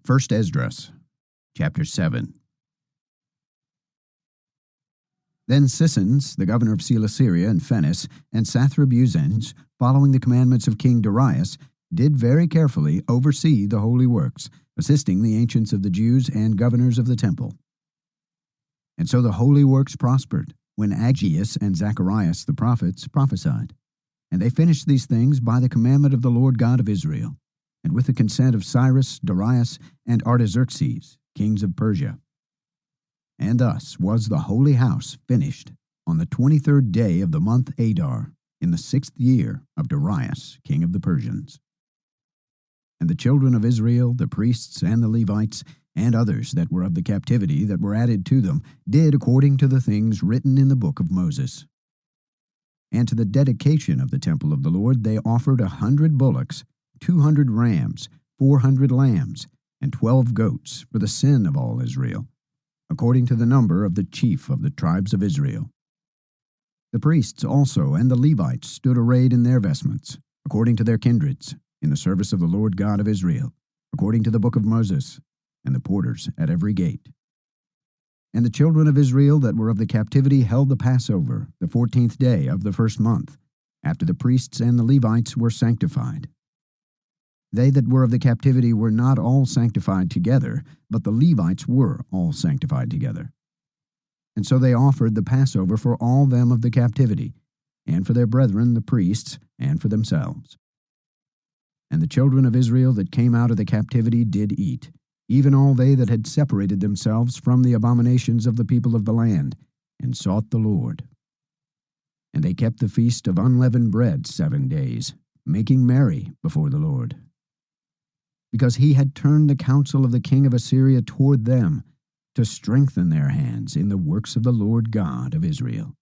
1 Esdras, chapter 7. Then Sisons, the governor of Celesyria and Phenice, and Sathrabuzanes, following the commandments of King Darius, did very carefully oversee the holy works, assisting the ancients of the Jews and governors of the temple. And so the holy works prospered, when Aggeus and Zacharias the prophets prophesied. And they finished these things by the commandment of the Lord God of Israel, and with the consent of Cyrus, Darius, and Artaxerxes, kings of Persia. And thus was the holy house finished on the 23rd day of the month Adar, in the 6th year of Darius, king of the Persians. And the children of Israel, the priests and the Levites, and others that were of the captivity that were added to them, did according to the things written in the book of Moses. And to the dedication of the temple of the Lord they offered 100 bullocks, 200 rams, 400 lambs, and 12 goats for the sin of all Israel, according to the number of the chief of the tribes of Israel. The priests also and the Levites stood arrayed in their vestments, according to their kindreds, in the service of the Lord God of Israel, according to the book of Moses, and the porters at every gate. And the children of Israel that were of the captivity held the Passover, the 14th day of the first month, after the priests and the Levites were sanctified. They that were of the captivity were not all sanctified together, but the Levites were all sanctified together. And so they offered the Passover for all them of the captivity, and for their brethren the priests, and for themselves. And the children of Israel that came out of the captivity did eat, even all they that had separated themselves from the abominations of the people of the land, and sought the Lord. And they kept the feast of unleavened bread 7 days, making merry before the Lord, because he had turned the counsel of the king of Assyria toward them, to strengthen their hands in the works of the Lord God of Israel.